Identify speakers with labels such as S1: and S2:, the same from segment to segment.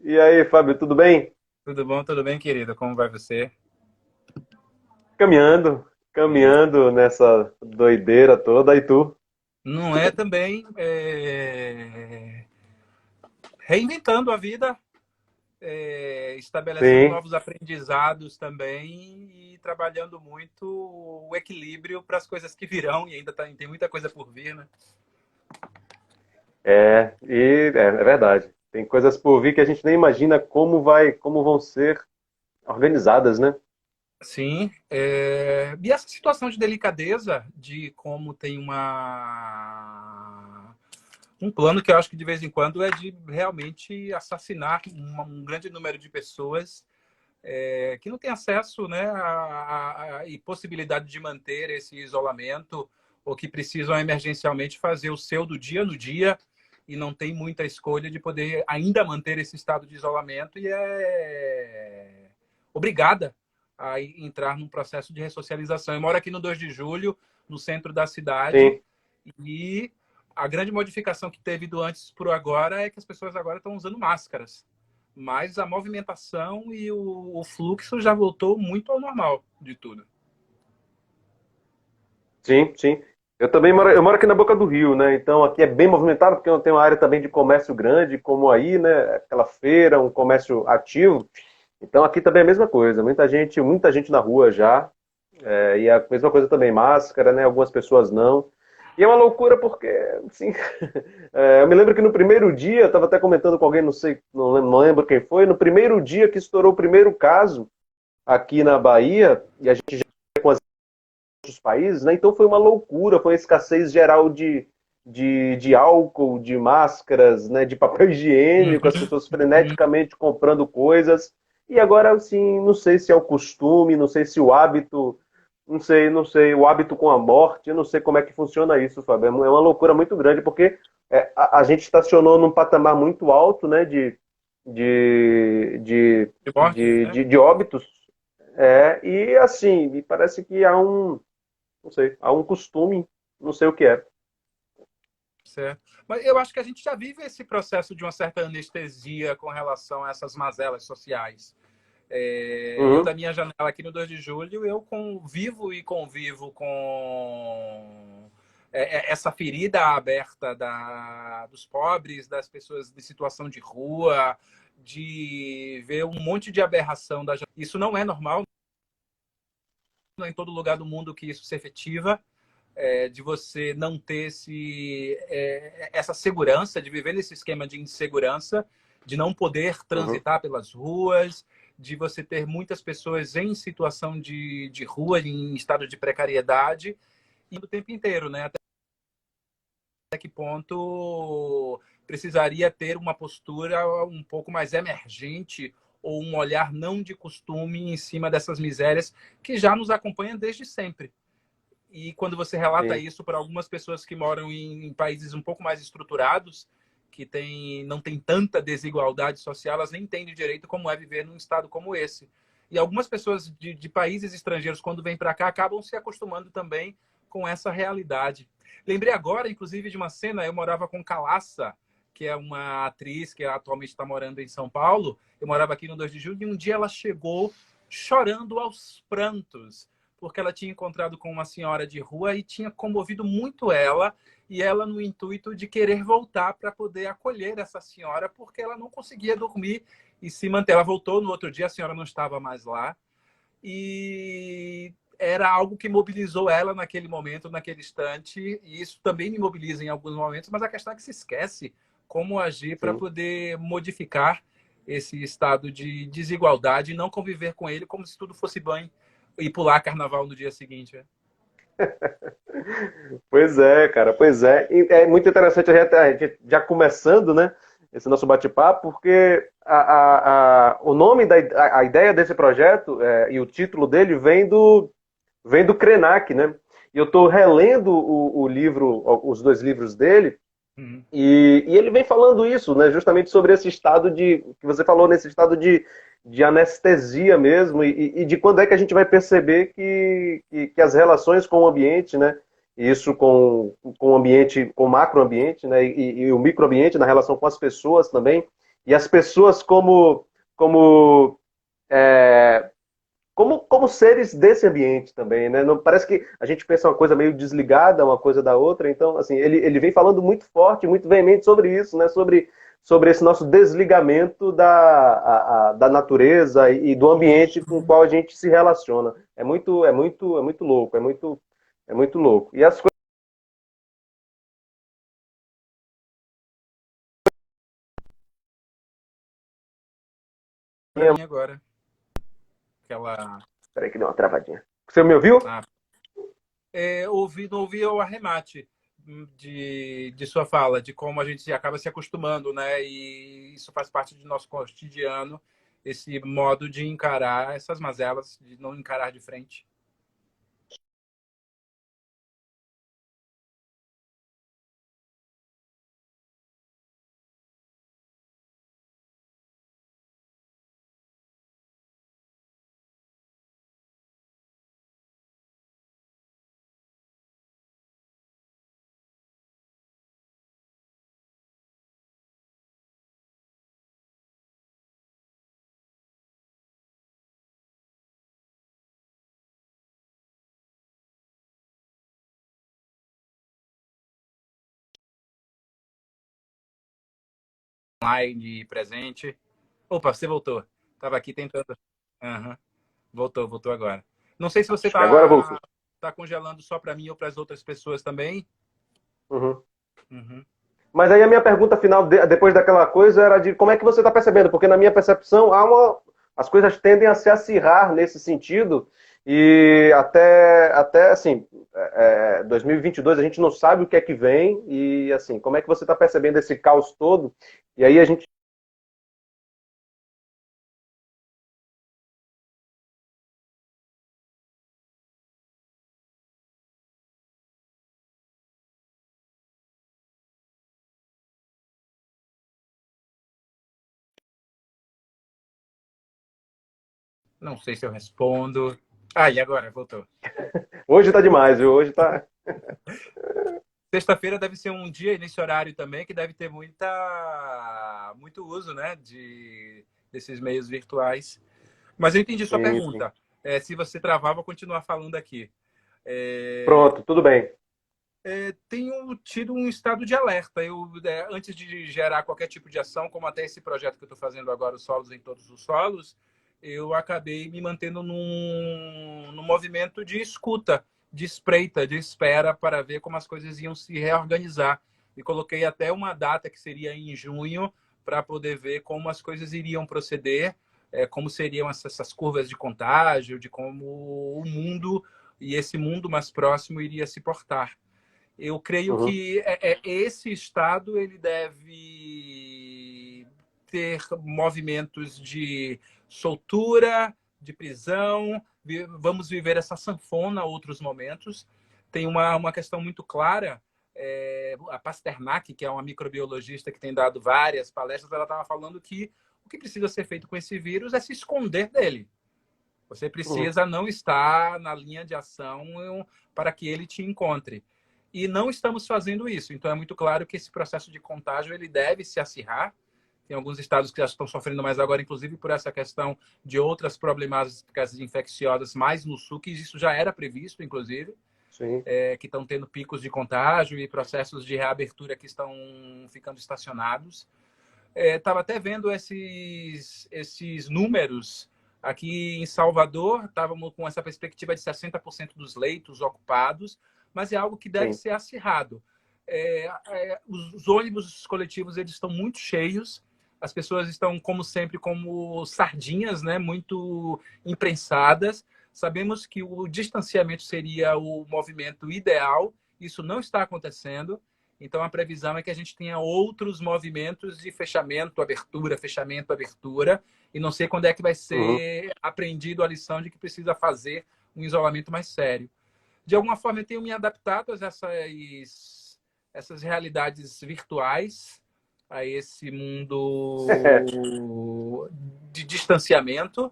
S1: E aí, Fábio, tudo bem?
S2: Tudo bem, querido? Como vai você?
S1: Caminhando,
S2: Isso.
S1: caminhando nessa doideira toda, e tu?
S2: Não é também reinventando a vida, estabelecendo
S1: Sim,
S2: novos aprendizados também e trabalhando muito o equilíbrio para as coisas que virão e ainda tem muita coisa por vir, né?
S1: é verdade. Tem coisas por vir que a gente nem imagina como vão ser organizadas, né?
S2: Sim, e essa situação de delicadeza de como tem um plano que eu acho que de vez em quando é de realmente assassinar um grande número de pessoas que não tem acesso, né, e possibilidade de manter esse isolamento ou que precisam emergencialmente fazer o seu do dia no dia e não tem muita escolha de poder ainda manter esse estado de isolamento e é obrigada a entrar num processo de ressocialização. Eu moro aqui no 2 de Julho, no centro da cidade,
S1: Sim,
S2: e a grande modificação que teve do antes para o agora é que as pessoas agora estão usando máscaras. Mas a movimentação e o fluxo já voltou muito ao normal de tudo.
S1: sim, sim. Eu moro aqui na Boca do Rio, né? Então aqui é bem movimentado porque eu tenho uma área também de comércio grande, como aí, né? Aquela feira, um comércio ativo. Então aqui também é a mesma coisa. Muita gente na rua já. E a mesma coisa também, máscara, né? Algumas pessoas não. E é uma loucura porque, assim, eu me lembro que no primeiro dia, eu estava até comentando com alguém, não sei, não lembro quem foi, no primeiro dia que estourou o primeiro caso aqui na Bahia, e a gente já com os outros países, né? Então foi uma loucura, foi uma escassez geral de álcool, de máscaras, né? De papel higiênico, as pessoas
S2: Uhum.
S1: freneticamente comprando coisas. E agora, assim, não sei se é o costume, não sei se o hábito não sei, o hábito com a morte, eu não sei como é que funciona isso, Fábio. É uma loucura muito grande, porque a gente estacionou num patamar muito alto, né, de, de,
S2: De mortes, né?
S1: de óbitos, e assim, me parece que não sei, há um costume, não sei o que é.
S2: Certo. Mas eu acho que a gente já vive esse processo de uma certa anestesia com relação a essas mazelas sociais. Eu,
S1: Uhum,
S2: da minha janela aqui no 2 de Julho, eu convivo e convivo com essa ferida aberta dos pobres, das pessoas de situação de rua, de ver um monte de aberração. Isso não é normal, não é em todo lugar do mundo que isso se efetiva, de você não ter essa segurança, de viver nesse esquema de insegurança, de não poder
S1: uhum,
S2: transitar pelas ruas, de você ter muitas pessoas em situação de rua, em estado de precariedade, e o tempo inteiro, né? Até que ponto precisaria ter uma postura um pouco mais emergente ou um olhar não de costume em cima dessas misérias que já nos acompanham desde sempre. E quando você relata
S1: sim,
S2: isso para algumas pessoas que moram em países um pouco mais estruturados, não tem tanta desigualdade social, elas nem entendem direito como é viver num estado como esse. E algumas pessoas de países estrangeiros, quando vêm para cá, acabam se acostumando também com essa realidade. Lembrei agora, inclusive, de uma cena, eu morava com Calassa, que é uma atriz que atualmente está morando em São Paulo. Eu morava aqui no 2 de julho, e um dia ela chegou chorando aos prantos porque ela tinha encontrado com uma senhora de rua e tinha comovido muito ela, e ela no intuito de querer voltar para poder acolher essa senhora, porque ela não conseguia dormir e se manter. Ela voltou no outro dia, a senhora não estava mais lá, e era algo que mobilizou ela naquele momento, naquele instante, e isso também me mobiliza em alguns momentos, mas a questão é que se esquece como agir para
S1: sim.
S2: poder modificar esse estado de desigualdade e não conviver com ele como se tudo fosse banho e pular carnaval no dia seguinte. Né?
S1: Pois é, cara, pois é. E é muito interessante a gente já começando, né, esse nosso bate-papo, porque o nome a ideia desse projeto e o título dele vem do Krenak, né? E eu estou relendo o livro, os dois livros dele,
S2: Uhum.
S1: e ele vem falando isso, né? Justamente sobre esse estado que você falou, nesse estado de anestesia mesmo, e de quando é que a gente vai perceber que as relações com o ambiente, né? Isso com o ambiente, com o macroambiente, né? E o microambiente na relação com as pessoas também, e as pessoas como é, como seres desse ambiente também, né? Não, parece que a gente pensa uma coisa meio desligada, uma coisa da outra. Então, assim, ele vem falando muito forte, muito veemente sobre isso, né? Sobre esse nosso desligamento da natureza e do ambiente com o qual a gente se relaciona. É muito louco, é muito louco. E as
S2: Para
S1: coisas.
S2: mim agora. Aquela.
S1: Peraí que deu uma travadinha. Você me ouviu?
S2: Ah, não ouvi o arremate de sua fala, de como a gente acaba se acostumando, né? E isso faz parte do nosso cotidiano, esse modo de encarar essas mazelas, de não encarar de frente. Online, presente. Opa, você voltou. Estava aqui tentando. Uhum. Voltou agora. Não sei se você
S1: Acho que agora voltou.
S2: tá congelando só para mim ou para as outras pessoas também.
S1: Uhum.
S2: Uhum.
S1: Mas aí a minha pergunta final, depois daquela coisa, era de como é que você está percebendo? Porque na minha percepção, as coisas tendem a se acirrar nesse sentido, e até assim, 2022 a gente não sabe o que é que vem, e assim, como é que você está percebendo esse caos todo? E aí a gente.
S2: Não sei se eu respondo. Ah, e agora? Voltou.
S1: Hoje está demais, viu? Hoje está.
S2: Sexta-feira deve ser um dia nesse horário também que deve ter muito uso, né, desses meios virtuais. Mas eu entendi sua
S1: Sim, sim.
S2: pergunta. Se você travar, vou continuar falando aqui. É,
S1: Pronto, tudo bem.
S2: tenho tido um estado de alerta. Antes de gerar qualquer tipo de ação, como até esse projeto que eu estou fazendo agora, os solos em todos os solos, eu acabei me mantendo num movimento de escuta, de espreita, de espera para ver como as coisas iam se reorganizar. E coloquei até uma data que seria em junho para poder ver como as coisas iriam proceder, como seriam essas curvas de contágio, de como o mundo e esse mundo mais próximo iria se portar. Eu creio
S1: Uhum,
S2: que esse Estado ele deve ter movimentos de soltura, de prisão. Vamos viver essa sanfona outros momentos. Tem uma questão muito clara. A Pasternak, que é uma microbiologista que tem dado várias palestras, ela estava falando que o que precisa ser feito com esse vírus é se esconder dele. Você
S1: uhum,
S2: precisa não estar na linha de ação para que ele te encontre. E não estamos fazendo isso. Então, é muito claro que esse processo de contágio ele deve se acirrar. Tem alguns estados que já estão sofrendo mais agora, inclusive por essa questão de outras problemáticas infecciosas mais no sul, que isso já era previsto, inclusive,
S1: sim.
S2: que estão tendo picos de contágio e processos de reabertura que estão ficando estacionados. Estava até vendo esses números aqui em Salvador, estávamos com essa perspectiva de 60% dos leitos ocupados, mas é algo que deve
S1: Sim.
S2: ser acirrado. Os ônibus coletivos eles estão muito cheios, as pessoas estão, como sempre, como sardinhas, né? Muito imprensadas. Sabemos que o distanciamento seria o movimento ideal, isso não está acontecendo. Então, a previsão é que a gente tenha outros movimentos de fechamento, abertura, e não sei quando é que vai
S1: Uhum.
S2: ser aprendido a lição de que precisa fazer um isolamento mais sério. De alguma forma, eu tenho me adaptado a essas realidades virtuais, a esse mundo de distanciamento.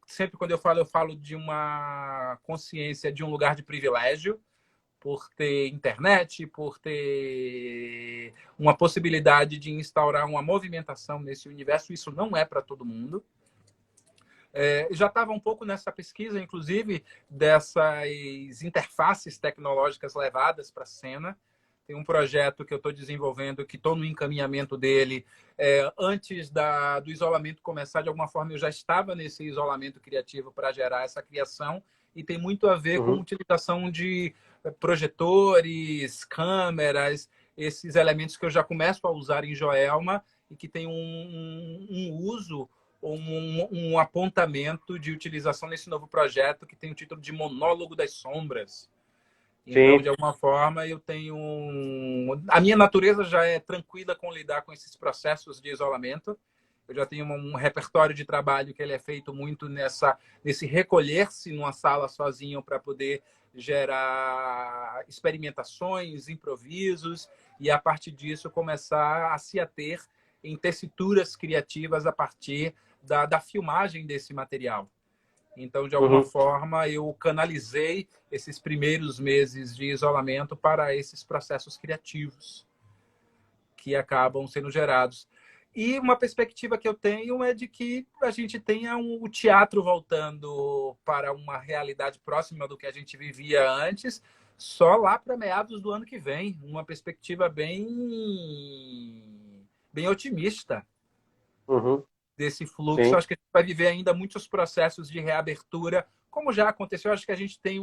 S2: Sempre quando eu falo de uma consciência de um lugar de privilégio, por ter internet, por ter uma possibilidade de instaurar uma movimentação nesse universo. Isso não é para todo mundo. Já estava um pouco nessa pesquisa, inclusive, dessas interfaces tecnológicas levadas para a cena. Tem um projeto que eu estou desenvolvendo, que estou no encaminhamento dele. Antes do isolamento começar, de alguma forma, eu já estava nesse isolamento criativo para gerar essa criação, e tem muito a ver com a utilização de projetores, câmeras, esses elementos que eu já começo a usar em Joelma e que tem um uso, um apontamento de utilização nesse novo projeto que tem o título de Monólogo das Sombras. Então, de alguma forma, eu tenho... A minha natureza já é tranquila com lidar com esses processos de isolamento. Eu já tenho um repertório de trabalho que ele é feito muito nesse recolher-se numa sala sozinho para poder gerar experimentações, improvisos, e, a partir disso, começar a se ater em tessituras criativas a partir da filmagem desse material. Então, de alguma forma, eu canalizei esses primeiros meses de isolamento para esses processos criativos que acabam sendo gerados. E uma perspectiva que eu tenho é de que a gente tenha o teatro voltando para uma realidade próxima do que a gente vivia antes, só lá para meados do ano que vem. Uma perspectiva bem otimista. Desse fluxo.
S1: Sim.
S2: Acho que a gente vai viver ainda muitos processos de reabertura, como já aconteceu. Acho que a gente tem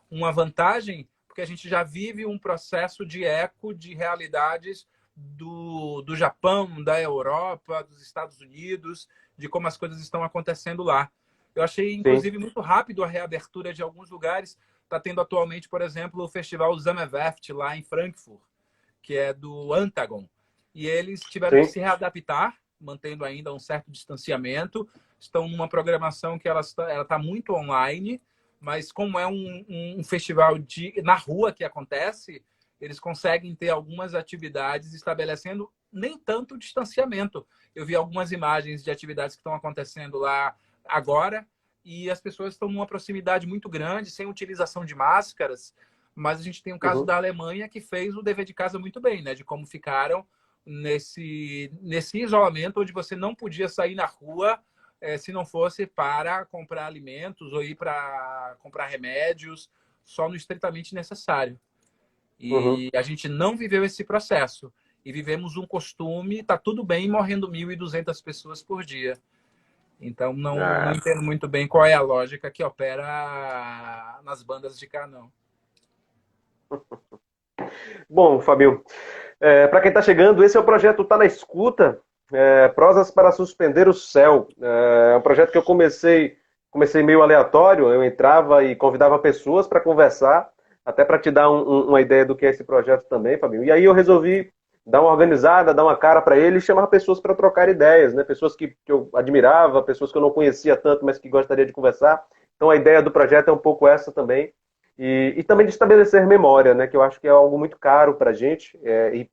S2: uma vantagem, porque a gente já vive um processo de eco de realidades do Japão, da Europa, dos Estados Unidos, de como as coisas estão acontecendo lá. Eu achei, inclusive, muito rápido a reabertura de alguns lugares. Está tendo atualmente, por exemplo, o festival Zammerwerft, lá em Frankfurt, que é do Antagon. E eles tiveram que se readaptar, mantendo ainda um certo distanciamento. Estão numa programação que ela está muito online, mas como é um festival na rua que acontece, eles conseguem ter algumas atividades estabelecendo nem tanto distanciamento. Eu vi algumas imagens de atividades que estão acontecendo lá agora e as pessoas estão numa proximidade muito grande, sem utilização de máscaras, mas a gente tem um caso da Alemanha que fez o dever de casa muito bem, né? De como ficaram nesse isolamento, onde você não podia sair na rua se não fosse para comprar alimentos ou ir para comprar remédios, só no estritamente necessário. E a gente não viveu esse processo. E vivemos um costume, tá tudo bem, morrendo 1.200 pessoas por dia. Então, não entendo muito bem qual é a lógica que opera nas bandas de cá, não.
S1: Bom, Fabio, para quem está chegando, esse é o projeto Tá na Escuta, Prosas para Suspender o Céu. É um projeto que eu comecei meio aleatório, eu entrava e convidava pessoas para conversar, até para te dar uma ideia do que é esse projeto também, Fabio. E aí eu resolvi dar uma organizada, dar uma cara para ele e chamar pessoas para trocar ideias, né? Pessoas que eu admirava, pessoas que eu não conhecia tanto, mas que gostaria de conversar. Então a ideia do projeto é um pouco essa também. E também de estabelecer memória, né, que eu acho que é algo muito caro para a gente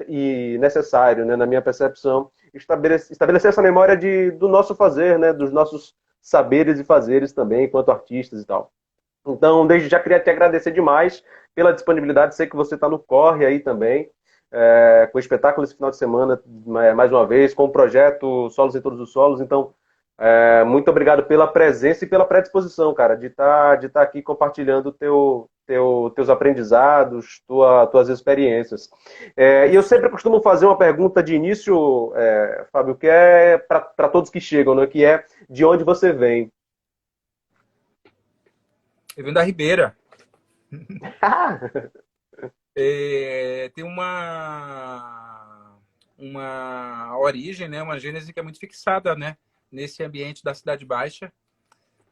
S1: e necessário, né, na minha percepção, estabelecer essa memória do nosso fazer, né, dos nossos saberes e fazeres também, enquanto artistas e tal. Então, desde já queria te agradecer demais pela disponibilidade, sei que você está no corre aí também, com o espetáculo esse final de semana, mais uma vez, com o projeto Solos em Todos os Solos, então... muito obrigado pela presença e pela predisposição, cara, de estar aqui compartilhando teus aprendizados, tuas experiências. E eu sempre costumo fazer uma pergunta de início, Fábio, que é para todos que chegam, né, que é de onde você vem.
S2: Eu venho da Ribeira. Tem uma origem, né, uma gênese que é muito fixada, né, nesse ambiente da Cidade Baixa,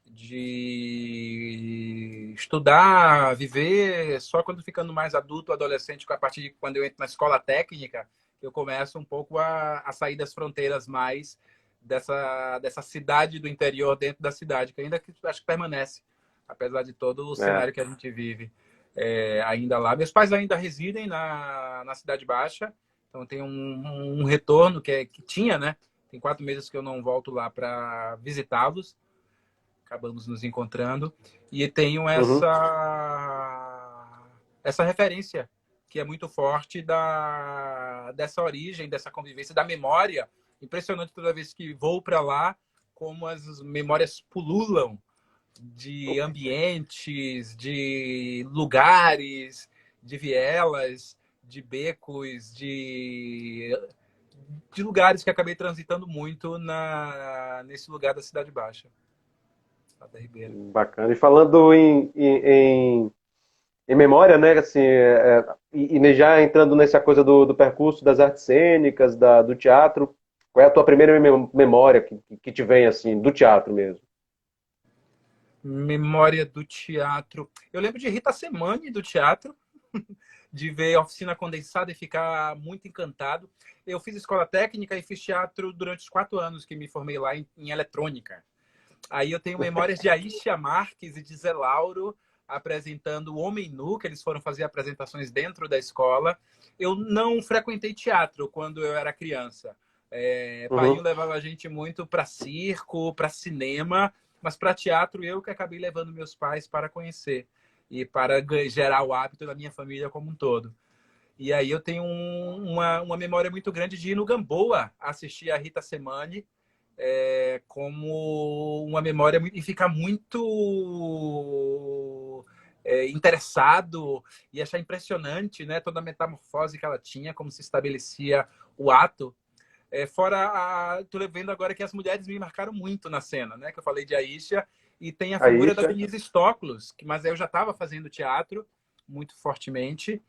S2: de estudar, viver, só quando ficando mais adulto, adolescente, a partir de quando eu entro na escola técnica, eu começo um pouco a sair das fronteiras mais dessa cidade do interior dentro da cidade, que ainda acho que permanece, apesar de todo o cenário que a gente vive ainda lá. Meus pais ainda residem na Cidade Baixa, então tem um retorno que tinha, né? Tem 4 meses que eu não volto lá para visitá-los. Acabamos nos encontrando. E tenho essa referência que é muito forte dessa origem, dessa convivência, da memória. Impressionante toda vez que vou para lá, como as memórias pululam de ambientes, de lugares, de vielas, de becos, de lugares que acabei transitando muito nesse lugar da Cidade Baixa, da Ribeira.
S1: Bacana. E falando em memória, né? Assim, e já entrando nessa coisa do percurso das artes cênicas, do teatro, qual é a tua primeira memória que te vem, assim, do teatro mesmo?
S2: Memória do teatro. Eu lembro de Rita Semani do teatro, de ver a Oficina Condensada e ficar muito encantado. Eu fiz escola técnica e fiz teatro durante os 4 anos que me formei lá em eletrônica. Aí eu tenho memórias de Aisha Marques e de Zé Lauro apresentando o Homem Nu, que eles foram fazer apresentações dentro da escola. Eu não frequentei teatro quando eu era criança. Painho
S1: Uhum.
S2: levava a gente muito para circo, para cinema, mas para teatro eu que acabei levando meus pais para conhecer e para gerar o hábito da minha família como um todo. E aí eu tenho uma memória muito grande de ir no Gamboa assistir a Rita Semani, como uma memória e ficar muito interessado e achar impressionante, né, toda a metamorfose que ela tinha, como se estabelecia o ato. Tô vendo agora que as mulheres me marcaram muito na cena, né? Que eu falei de Aisha, e tem a figura da
S1: Aisha.
S2: Denise Stoklos, mas eu já estava fazendo teatro muito fortemente,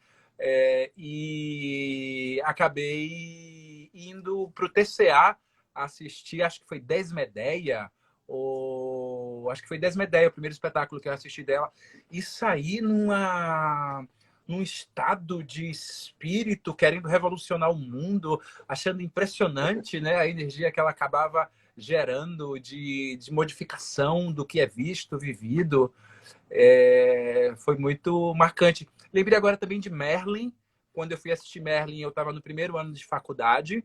S2: e acabei indo para o TCA assistir, acho que foi Desmedeia, ou acho que foi Desmedeia, o primeiro espetáculo que eu assisti dela, e saí num estado de espírito, querendo revolucionar o mundo, achando impressionante, né, a energia que ela acabava gerando de modificação do que é visto, vivido. Foi muito marcante. Lembrei agora também de Merlin. Quando eu fui assistir Merlin, eu estava no primeiro ano de faculdade.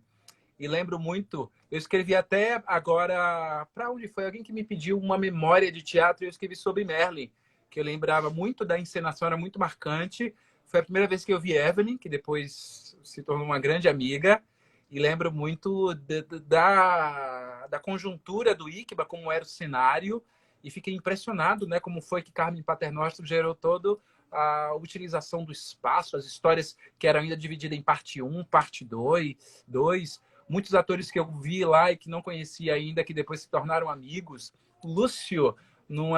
S2: E lembro muito, eu escrevi até agora, para onde foi? Alguém que me pediu uma memória de teatro e eu escrevi sobre Merlin, que eu lembrava muito da encenação, era muito marcante. Foi a primeira vez que eu vi Evelyn, que depois se tornou uma grande amiga. E lembro muito da conjuntura do Iqueba, como era o cenário. E fiquei impressionado, né, como foi que Carmen Paternoster gerou toda a utilização do espaço, as histórias que eram ainda divididas em parte 1, parte 2. Muitos atores que eu vi lá e que não conhecia ainda, que depois se tornaram amigos. Lúcio, num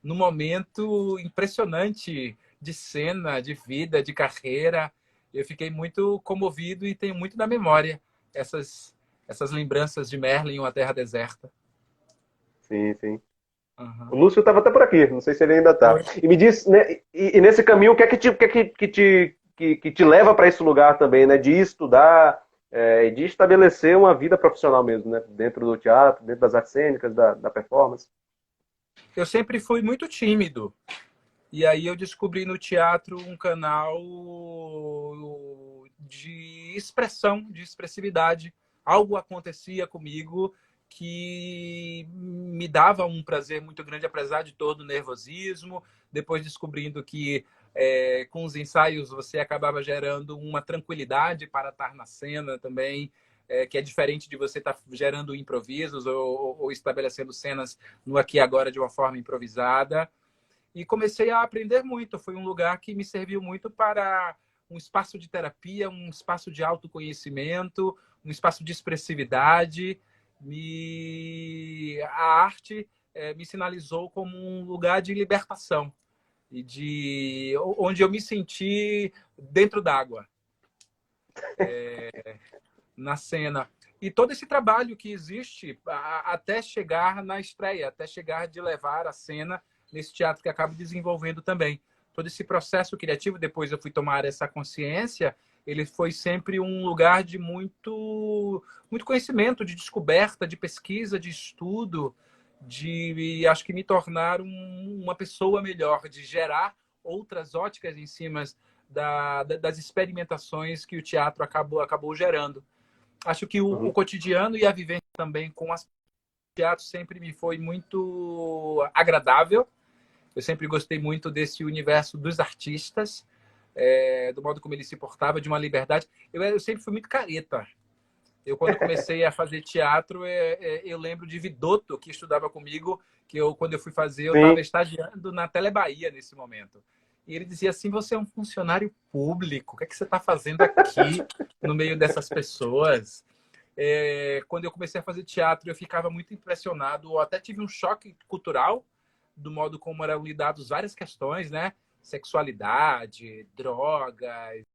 S2: momento impressionante de cena, de vida, de carreira. Eu fiquei muito comovido e tenho muito na memória essas lembranças de Merlin, Uma Terra Deserta.
S1: Sim, sim. O
S2: Uhum.
S1: Lúcio estava até por aqui, não sei se ele ainda está.
S2: Foi.
S1: E me diz, né, e nesse caminho, o que é que te leva para esse lugar também, né? De estudar, e de estabelecer uma vida profissional mesmo, né? Dentro do teatro, dentro das artes cênicas, da performance.
S2: Eu sempre fui muito tímido. E aí eu descobri no teatro um canal de expressão, de expressividade. Algo acontecia comigo que me dava um prazer muito grande, apesar de todo o nervosismo. Depois descobrindo que com os ensaios você acabava gerando uma tranquilidade para estar na cena também, que é diferente de você estar gerando improvisos ou estabelecendo cenas no aqui e agora de uma forma improvisada. E comecei a aprender muito. Foi um lugar que me serviu muito para um espaço de terapia, um espaço de autoconhecimento, um espaço de expressividade. A arte me sinalizou como um lugar de libertação e onde eu me senti dentro d'água, na cena. E todo esse trabalho que existe até chegar na estreia, até chegar de levar a cena nesse teatro que acabo desenvolvendo também. Todo esse processo criativo, depois eu fui tomar essa consciência, ele foi sempre um lugar de muito conhecimento, de descoberta, de pesquisa, de estudo, de acho que me tornar uma pessoa melhor, de gerar outras óticas em cima das experimentações que o teatro acabou gerando. Acho que o
S1: Uhum.
S2: cotidiano e a vivência também com as teatro sempre me foi muito agradável Eu sempre gostei muito desse universo dos artistas, do modo como ele se portava, de uma liberdade. Eu sempre fui muito careta. Eu, quando comecei a fazer teatro, eu lembro de Vidotto, que estudava comigo, que quando eu fui fazer, eu estava
S1: Sim.
S2: estagiando na Telebahia nesse momento. E ele dizia assim, você é um funcionário público, o que é que você está fazendo aqui, no meio dessas pessoas? Quando eu comecei a fazer teatro, eu ficava muito impressionado, ou até tive um choque cultural do modo como eram lidadas várias questões, né? Sexualidade, drogas,